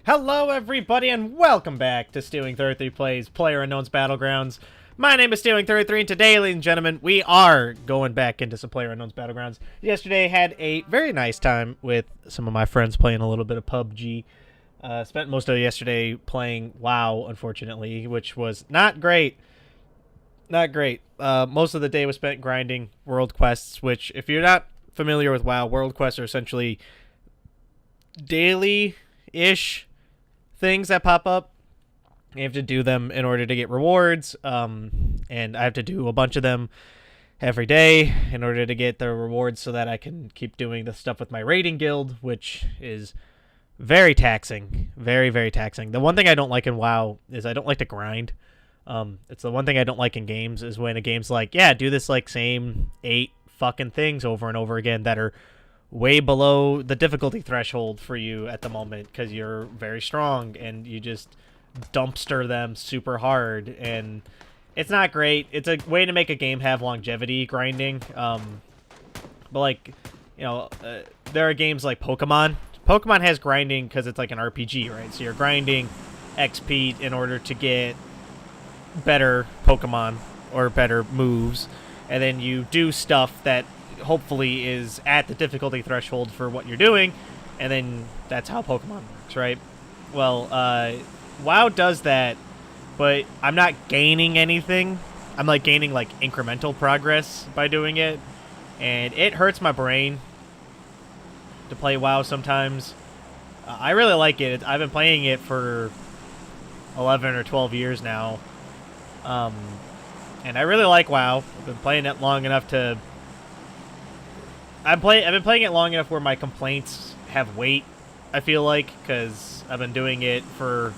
Hello, everybody, and welcome back to Stealwing33 Plays PlayerUnknown's Battlegrounds. My name is Stealwing33, and today, ladies and gentlemen, we are going back into some PlayerUnknown's Battlegrounds. Yesterday, had a very nice time with some of my friends playing a little bit of PUBG. Spent most of yesterday playing WoW, unfortunately, which was not great. Not great. Most of the day was spent grinding world quests, which, if you're not familiar with WoW, world quests are essentially daily-ish things that pop up. You have to do them in order to get rewards, and I have to do a bunch of them every day in order to get the rewards so that I can keep doing the stuff with my raiding guild, which is very taxing. Very, very taxing. The one thing I don't like in WoW is I don't like to grind. It's the one thing I don't like in games is when a game's like, yeah, do this like same 8 fucking things over and over again that are way below the difficulty threshold for you at the moment because you're very strong and you just dumpster them super hard, and it's not great. It's a way to make a game have longevity grinding, but like, you know, there are games like Pokemon. Pokemon has grinding because it's like an RPG, right? So you're grinding XP in order to get better Pokemon or better moves, and then you do stuff that hopefully is at the difficulty threshold for what you're doing, and then that's how Pokemon works, right? Well, WoW does that, but I'm not gaining anything. I'm like gaining like incremental progress by doing it, and it hurts my brain to play WoW sometimes. I really like it. I've been playing it for 11 or 12 years now, and I really like WoW. I've been playing it long enough to I've been playing it long enough where my complaints have weight, I feel like, because I've been doing it for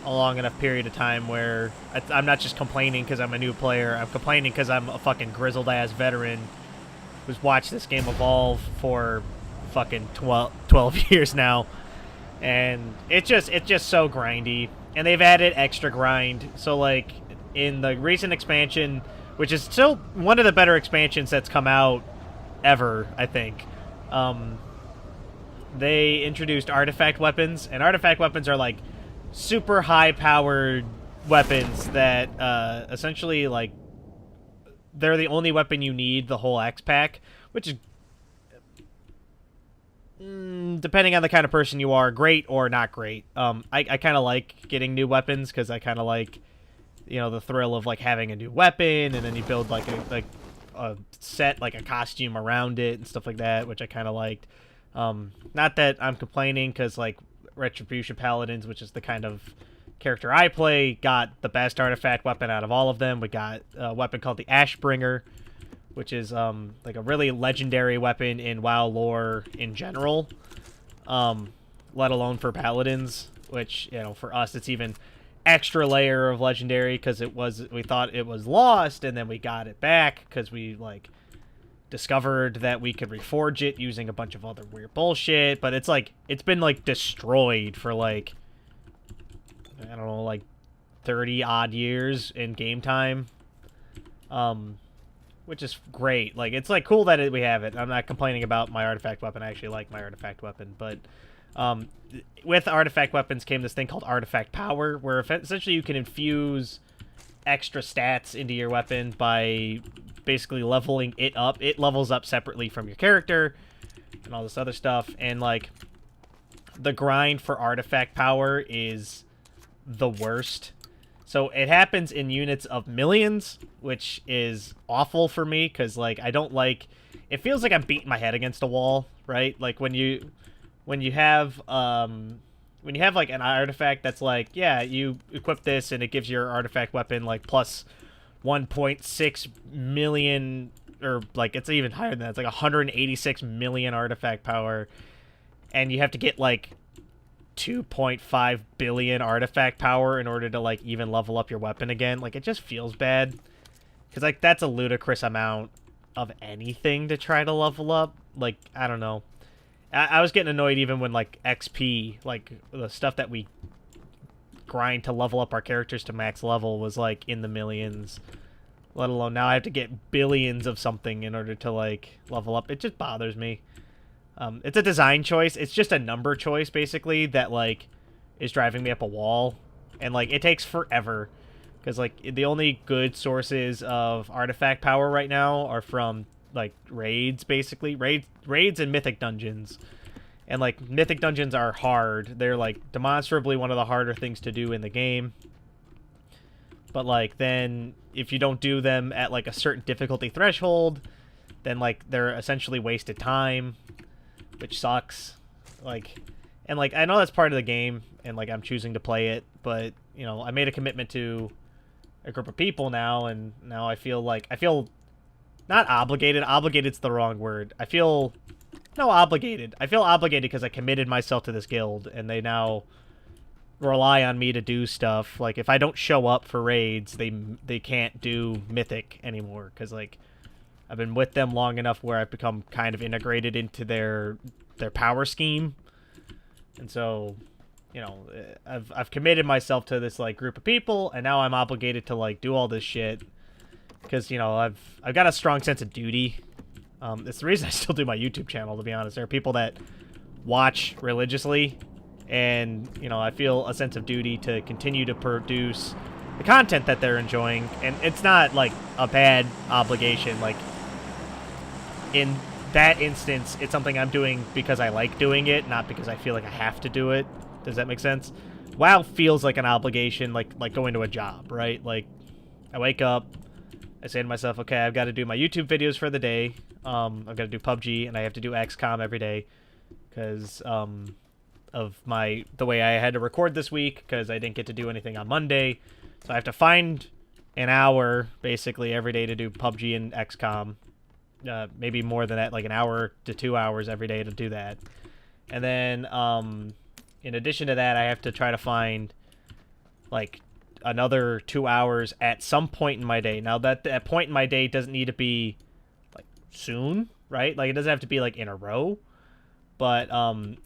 a long enough period of time where I'm not just complaining because I'm a new player. I'm complaining because I'm a fucking grizzled-ass veteran who's watched this game evolve for fucking 12 years now. And it's just so grindy. And they've added extra grind. So, like, in the recent expansion, which is still one of the better expansions that's come out ever, I think, they introduced artifact weapons, and artifact weapons are like super high powered weapons that essentially, like, they're the only weapon you need the whole X pack, which is, depending on the kind of person you are, great or not great. I kind of like getting new weapons because I kind of like, you know, the thrill of like having a new weapon, and then you build like a set, like a costume around it and stuff like that, which I kind of liked. Not that I'm complaining, because like Retribution Paladins, which is the kind of character I play, got the best artifact weapon out of all of them. We got a weapon called the Ashbringer, which is like a really legendary weapon in WoW lore in general, let alone for Paladins, which, you know, for us it's even extra layer of legendary because we thought it was lost, and then we got it back because we like discovered that we could reforge it using a bunch of other weird bullshit. But it's like it's been like destroyed for like, I don't know, like 30 odd years in game time, which is great. Like, it's like cool that we have it. I'm not complaining about my artifact weapon. I actually like my artifact weapon, but with artifact weapons came this thing called artifact power, where essentially you can infuse extra stats into your weapon by basically leveling it up. It levels up separately from your character and all this other stuff, and like the grind for artifact power is the worst. So it happens in units of millions, which is awful for me because, like, I don't like, it feels like I'm beating my head against a wall, right? Like when you have like an artifact that's like, yeah, you equip this and it gives your artifact weapon like plus 1.6 million, or like it's even higher than that. It's like 186 million artifact power, and you have to get like 2.5 billion artifact power in order to like even level up your weapon again. Like, it just feels bad because like that's a ludicrous amount of anything to try to level up. Like, I don't know. I was getting annoyed even when, like, XP, like, the stuff that we grind to level up our characters to max level was, like, in the millions. Let alone now I have to get billions of something in order to, like, level up. It just bothers me. It's a design choice. It's just a number choice, basically, that, like, is driving me up a wall. And, like, it takes forever. Because, like, the only good sources of artifact power right now are from, like, raids, basically. Raids and mythic dungeons. And, like, mythic dungeons are hard. They're, like, demonstrably one of the harder things to do in the game. But, like, then if you don't do them at, like, a certain difficulty threshold, then, like, they're essentially wasted time, which sucks. Like, and, like, I know that's part of the game, and, like, I'm choosing to play it, but, you know, I made a commitment to a group of people now, and now I feel not obligated. Obligated's the wrong word. I feel obligated. I feel obligated because I committed myself to this guild, and they now rely on me to do stuff. Like, if I don't show up for raids, they can't do mythic anymore, because, like, I've been with them long enough where I've become kind of integrated into their power scheme. And so, you know, I've committed myself to this, like, group of people, and now I'm obligated to, like, do all this shit because, you know, I've got a strong sense of duty. It's the reason I still do my YouTube channel, to be honest. There are people that watch religiously, and, you know, I feel a sense of duty to continue to produce the content that they're enjoying. And it's not, like, a bad obligation. Like, in that instance, it's something I'm doing because I like doing it, not because I feel like I have to do it. Does that make sense? WoW feels like an obligation, like going to a job, right? Like, I wake up, I say to myself, okay, I've got to do my YouTube videos for the day. I've got to do PUBG, and I have to do XCOM every day because of the way I had to record this week, because I didn't get to do anything on Monday. So I have to find an hour, basically, every day to do PUBG and XCOM. Maybe more than that, like an hour to 2 hours every day to do that. And then, in addition to that, I have to try to find, like, another 2 hours at some point in my day. Now, that point in my day doesn't need to be, like, soon, right? Like, it doesn't have to be, like, in a row. But,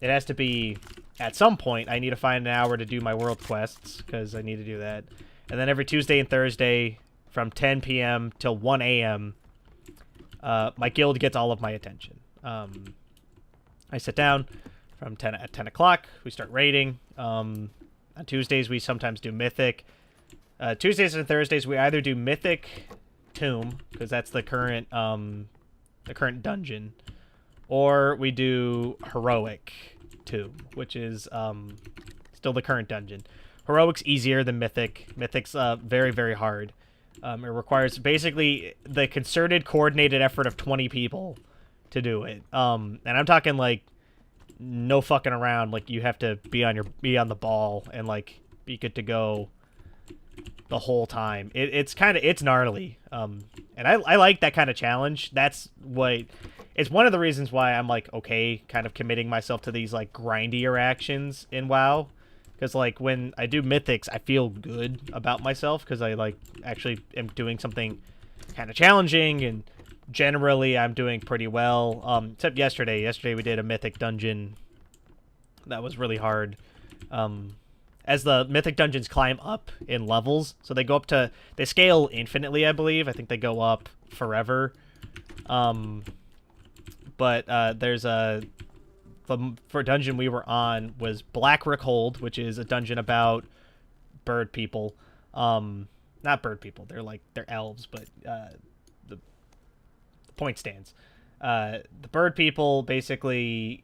it has to be at some point. I need to find an hour to do my world quests, because I need to do that. And then every Tuesday and Thursday, from 10 p.m. till 1 a.m., my guild gets all of my attention. I sit down at 10 o'clock. We start raiding. On Tuesdays, we sometimes do Mythic. Tuesdays and Thursdays, we either do Mythic Tomb, because that's the current dungeon, or we do Heroic Tomb, which is still the current dungeon. Heroic's easier than Mythic. Mythic's very, very hard. It requires basically the concerted, coordinated effort of 20 people to do it. And I'm talking, like, no fucking around. Like, you have to be on the ball and, like, be good to go the whole time. It's gnarly. And I like that kind of challenge. It's one of the reasons why I'm, like, okay, kind of committing myself to these, like, grindier actions in WoW. Because, like, when I do Mythics, I feel good about myself because I, like, actually am doing something kind of challenging, and generally I'm doing pretty well. Except yesterday. Yesterday we did a Mythic dungeon that was really hard. As the Mythic dungeons climb up in levels, so they go up to... They scale infinitely, I believe. I think they go up forever. But there's a... For dungeon we were on was Blackrock Hold, which is a dungeon about bird people. Not bird people. They're elves, but the point stands. The bird people basically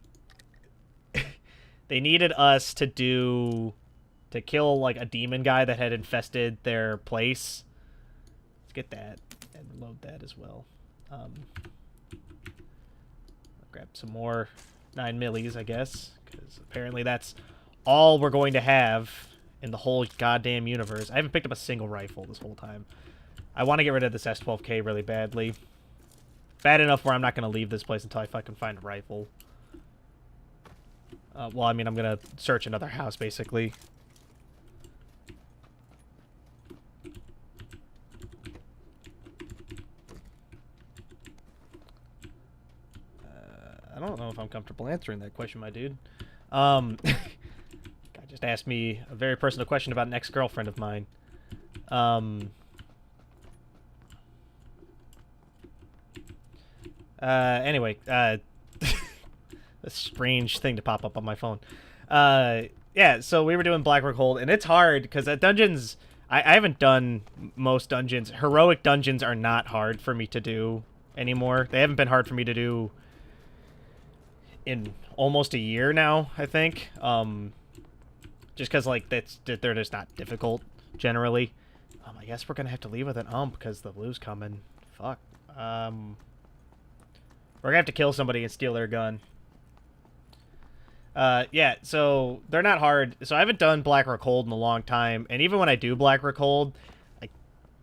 they needed us to kill, like, a demon guy that had infested their place. Let's get that and load that as well. Grab some more 9 millis, I guess, because apparently that's all we're going to have in the whole goddamn universe. I haven't picked up a single rifle this whole time. I want to get rid of this S12K really badly. Bad enough where I'm not going to leave this place until I fucking find a rifle. Well, I mean, I'm going to search another house, basically. I don't know if I'm comfortable answering that question, my dude. Guy just asked me a very personal question about an ex-girlfriend of mine. Anyway, A strange thing to pop up on my phone. Yeah, so we were doing Blackrock Hold, and it's hard because at dungeons, I haven't done most dungeons. Heroic dungeons are not hard for me to do anymore. They haven't been hard for me to do in almost a year now, I think. Just because, like, they're just not difficult, generally. I guess we're going to have to leave with an because the blue's coming. Fuck. We're going to have to kill somebody and steal their gun. Yeah, so they're not hard. So I haven't done Blackrock Hold in a long time, and even when I do Blackrock Hold,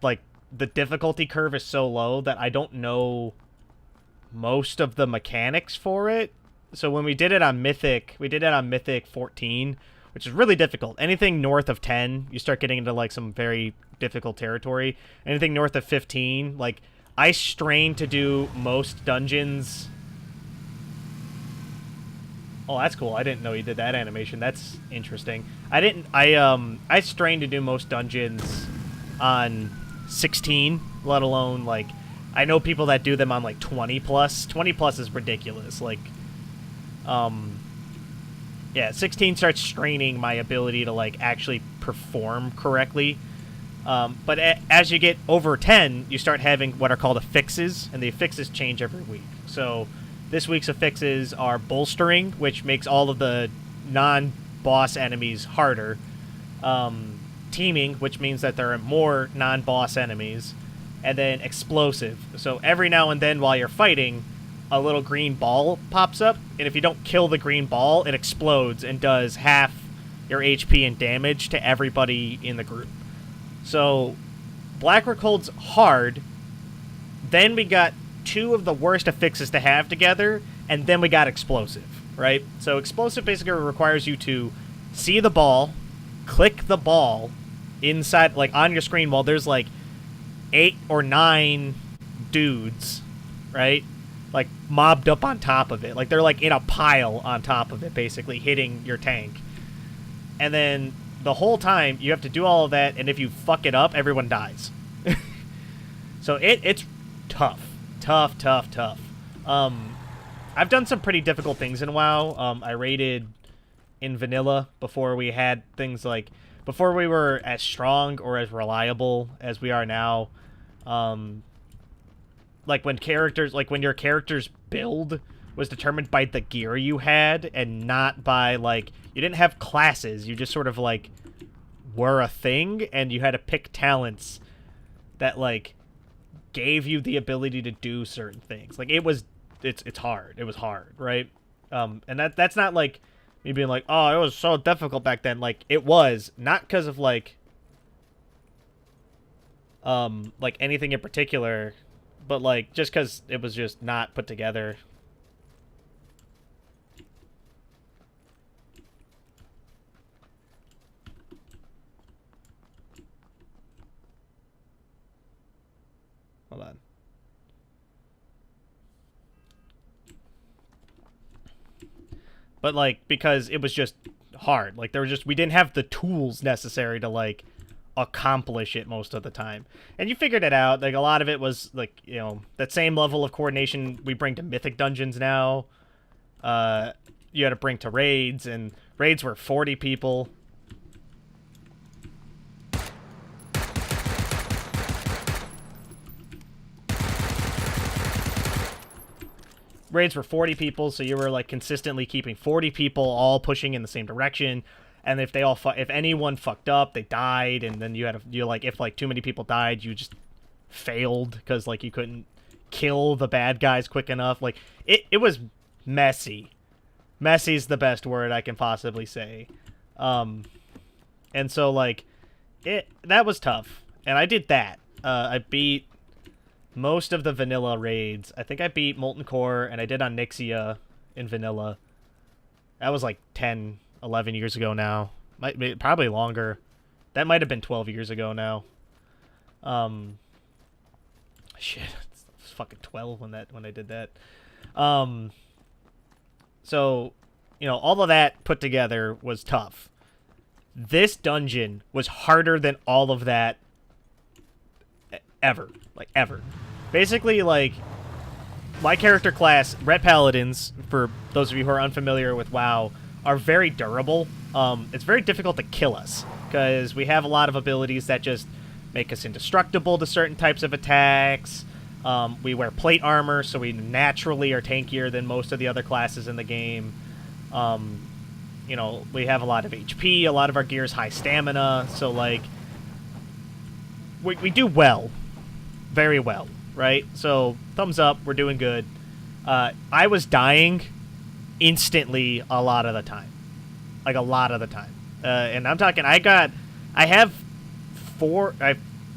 like the difficulty curve is so low that I don't know most of the mechanics for it. So when we did it on Mythic, we did it on Mythic 14, which is really difficult. Anything north of 10, you start getting into like some very difficult territory. Anything north of 15, like I strain to do most dungeons. Oh, that's cool. I didn't know you did that animation. That's interesting. I strained to do most dungeons on 16, let alone, like, I know people that do them on, like, 20 plus. 20 plus is ridiculous. Like, yeah, 16 starts straining my ability to, like, actually perform correctly. But as you get over 10, you start having what are called affixes, and the affixes change every week. So this week's affixes are bolstering, which makes all of the non-boss enemies harder. Teaming, which means that there are more non-boss enemies. And then explosive. So every now and then while you're fighting, a little green ball pops up. And if you don't kill the green ball, it explodes and does half your HP and damage to everybody in the group. So Blackrock Hold's hard. Then we got two of the worst affixes to have together, and then we got explosive, right? So explosive basically requires you to see the ball, click the ball inside, like on your screen while there's like 8 or 9 dudes, right? Like mobbed up on top of it. Like they're like in a pile on top of it, basically hitting your tank. And then the whole time you have to do all of that, and if you fuck it up, everyone dies. So it's tough. Tough. I've done some pretty difficult things in WoW. I raided in vanilla before we had things like, before we were as strong or as reliable as we are now. Like when your character's build was determined by the gear you had and not by, like, you didn't have classes. You just sort of, like, were a thing, and you had to pick talents that, like, gave you the ability to do certain things. Like, it's hard. It was hard, right? And that's not, like, me being like, oh, it was so difficult back then. Like, it was. Not because of, like anything in particular, but, like, just because it was just not put together. Hold on. But, like, because it was just hard. Like, we didn't have the tools necessary to, like, accomplish it most of the time. And you figured it out. Like, a lot of it was, like, you know, that same level of coordination we bring to Mythic dungeons now. You had to bring to raids, and raids were 40 people. Raids were 40 people, so you were, like, consistently keeping 40 people all pushing in the same direction. And if if anyone fucked up, they died, and then if, like, too many people died, you just failed because, like, you couldn't kill the bad guys quick enough. Like, it was messy. Messy's the best word I can possibly say. And so, like, that was tough. And I did that. I beat most of the vanilla raids. I think I beat Molten Core, and I did on Nixia in vanilla. That was like 10, 11 years ago now. Probably longer. That might have been 12 years ago now. Shit, it was fucking 12 when I did that. So, you know, all of that put together was tough. This dungeon was harder than all of that ever. Like, ever. Basically, like, my character class, Ret Paladins, for those of you who are unfamiliar with WoW, are very durable. It's very difficult to kill us, because we have a lot of abilities that just make us indestructible to certain types of attacks. We wear plate armor, so we naturally are tankier than most of the other classes in the game. You know, we have a lot of HP, a lot of our gear is high stamina, so, like, we do well. Very well, right? So, thumbs up, we're doing good. I was dying instantly a lot of the time. Like, a lot of the time. And I'm talking, I have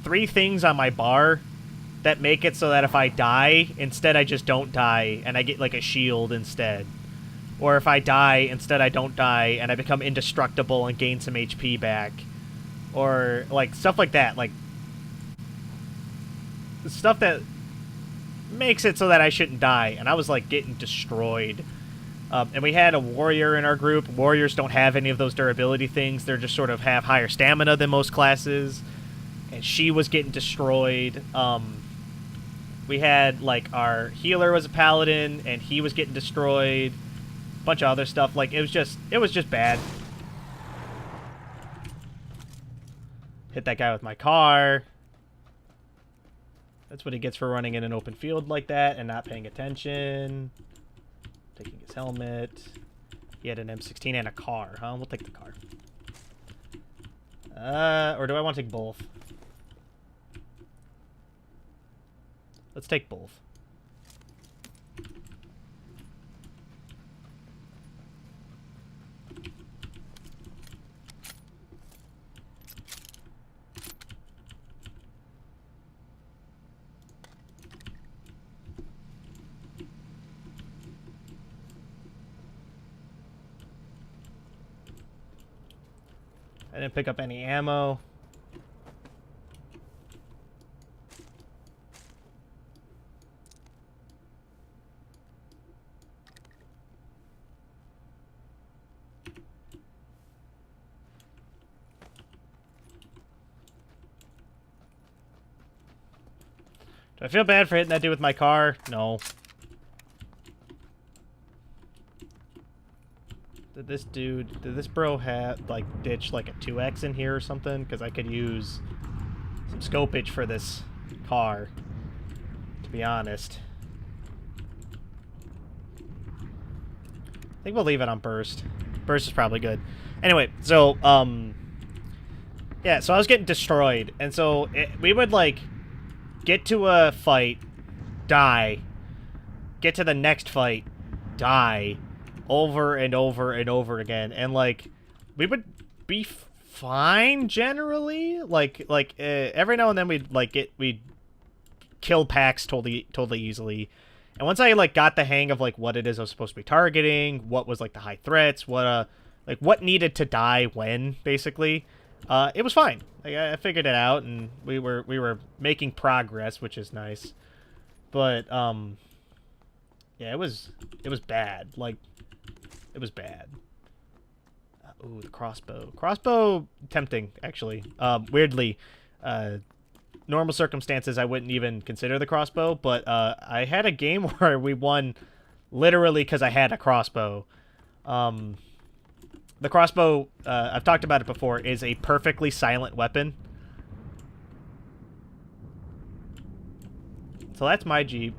3 things on my bar that make it so that if I die, instead I just don't die, and I get, like, a shield instead. Or if I die, instead I don't die, and I become indestructible and gain some HP back. Or, like, stuff like that. Like, stuff that makes it so that I shouldn't die. And I was, like, getting destroyed. And we had a warrior in our group. Warriors don't have any of those durability things. They're just sort of have higher stamina than most classes. And she was getting destroyed. We had, like, our healer was a paladin, and he was getting destroyed. Bunch of other stuff. Like, it was just bad. Hit that guy with my car. That's what he gets for running in an open field like that and not paying attention. Taking his helmet. He had an M16 and a car, huh? We'll take the car. Or do I want to take both? Let's take both. I didn't pick up any ammo. Do I feel bad for hitting that dude with my car? No. Did this bro have, like, ditch, like, a 2X in here or something? Because I could use some scopage for this car, to be honest. I think we'll leave it on burst. Burst is probably good. Anyway, so, yeah, so I was getting destroyed. And so we would, like, get to a fight, die, get to the next fight, die, over and over and over again, and, like, we would be fine generally. Like every now and then we'd kill packs totally easily. And once I, like, got the hang of, like, what it is I was supposed to be targeting, what was, like, the high threats, what needed to die when, basically, it was fine. Like, I figured it out, and we were making progress, which is nice. But yeah, it was bad. Like, it was bad. Ooh, the crossbow. Crossbow, tempting, actually. Weirdly, normal circumstances, I wouldn't even consider the crossbow, but I had a game where we won literally because I had a crossbow. The crossbow, I've talked about it before, is a perfectly silent weapon. So that's my Jeep.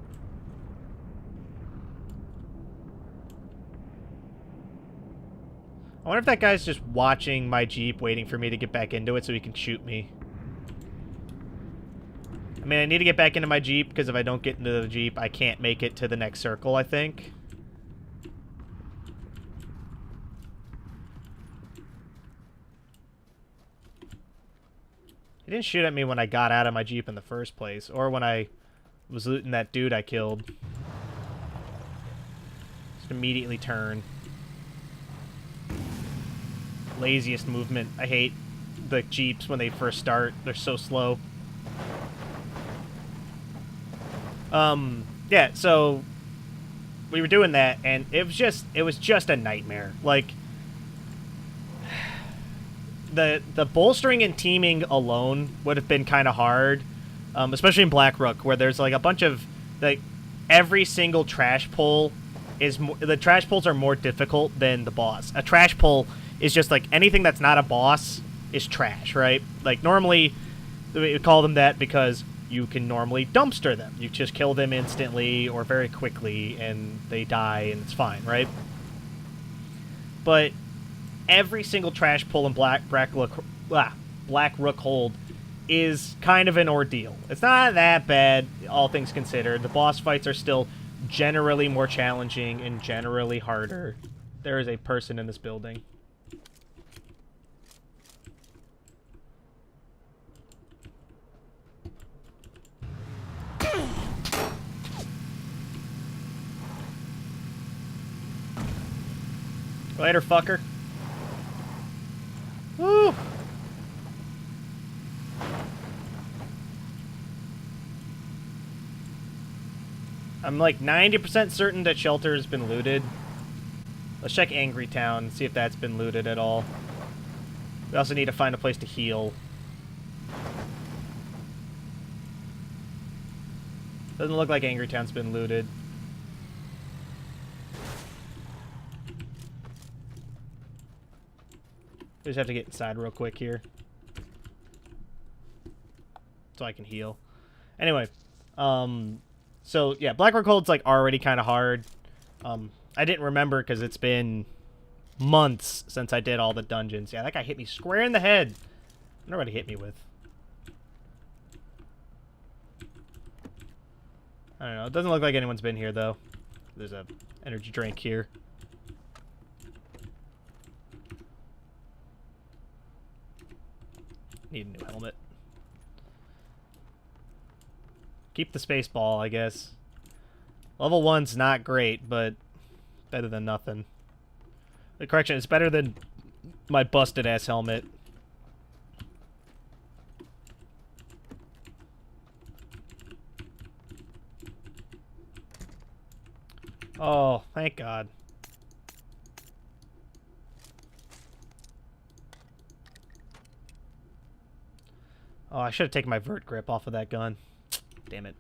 I wonder if that guy's just watching my Jeep, waiting for me to get back into it so he can shoot me. I mean, I need to get back into my Jeep, because if I don't get into the Jeep, I can't make it to the next circle, I think. He didn't shoot at me when I got out of my Jeep in the first place, or when I was looting that dude I killed. Just immediately turn. Laziest movement. I hate the Jeeps when they first start. They're so slow. Yeah, so we were doing that, and it was just a nightmare. Like, the bolstering and teaming alone would have been kind of hard, especially in Blackrook, where there's, like, a bunch of, like, every single trash pull is the trash pulls are more difficult than the boss. A trash pull is just like anything that's not a boss is trash, right? Like normally we call them that because you can normally dumpster them. You just kill them instantly or very quickly and they die and it's fine, right? But every single trash pull in Black Rookhold is kind of an ordeal. It's not that bad, all things considered. The boss fights are still generally more challenging and generally harder. There is a person in this building. Later, fucker. Woo! I'm like 90% certain that shelter has been looted. Let's check Angry Town, see if that's been looted at all. We also need to find a place to heal. Doesn't look like Angry Town's been looted. We just have to get inside real quick here. So I can heal. Anyway, so yeah, Black Rookhold's like already kind of hard. I didn't remember because it's been months since I did all the dungeons. Yeah, that guy hit me square in the head. I wonder what he hit me with. I don't know. It doesn't look like anyone's been here though. There's a energy drink here. Need a new helmet. Keep the space ball, I guess. Level 1's not great, but better than nothing. The correction, it's better than my busted ass helmet. Oh, thank God. Oh, I should have taken my vert grip off of that gun. Damn it.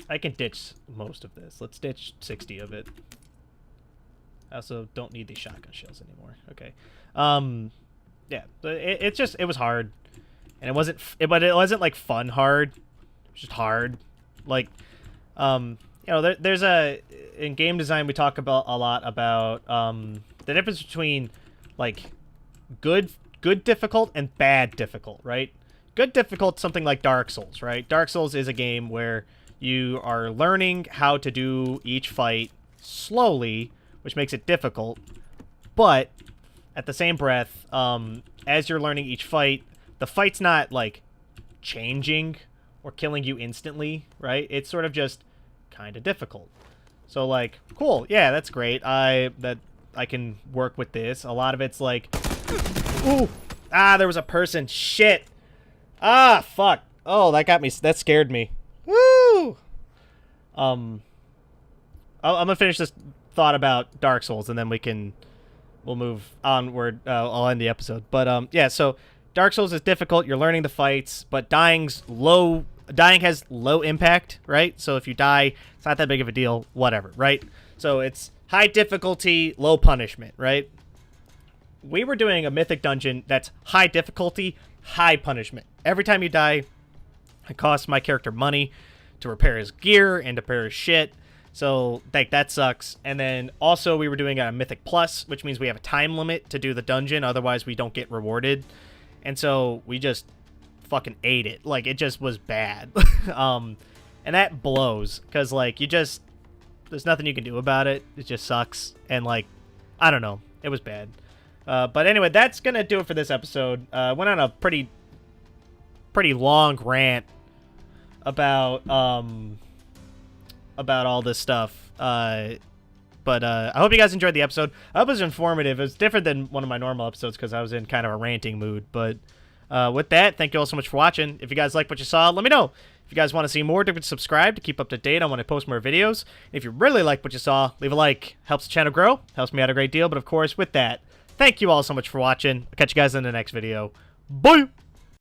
I can ditch most of this. Let's ditch 60 of it. I also don't need these shotgun shells anymore. Okay. Yeah. It was hard. And but it wasn't like fun hard. It was just hard. Like, you know, there's in game design we talk about a lot about the difference between like good difficult and bad difficult, right? Good difficult, something like Dark Souls, right? Dark Souls is a game where you are learning how to do each fight slowly, which makes it difficult. But at the same breath, as you're learning each fight, the fight's not like changing or killing you instantly, right? It's sort of just kind of difficult. So like, cool, yeah, that's great. I can work with this. A lot of it's like, ooh, there was a person. Shit. Fuck. Oh, that got me. That scared me. Woo. I'm gonna finish this thought about Dark Souls, and then we'll move onward. I'll end the episode. But yeah. So Dark Souls is difficult. You're learning the fights, but dying has low impact, right? So if you die, it's not that big of a deal. Whatever, right? So it's high difficulty, low punishment, right? We were doing a mythic dungeon that's high difficulty, high punishment. Every time you die, it costs my character money to repair his gear and to repair his shit. So, like, that sucks. And then also we were doing a mythic plus, which means we have a time limit to do the dungeon. Otherwise, we don't get rewarded. And so we just fucking ate it. Like, it just was bad. And that blows. Because, like, there's nothing you can do about it. It just sucks. And, like, I don't know. It was bad. But anyway, that's going to do it for this episode. Went on a pretty long rant about all this stuff. But I hope you guys enjoyed the episode. I hope it was informative. It was different than one of my normal episodes because I was in kind of a ranting mood. But with that, thank you all so much for watching. If you guys like what you saw, let me know. If you guys want to see more, don't subscribe to keep up to date on when I post more videos. If you really like what you saw, leave a like. Helps the channel grow. Helps me out a great deal. But of course, with that, thank you all so much for watching. I'll catch you guys in the next video. Bye!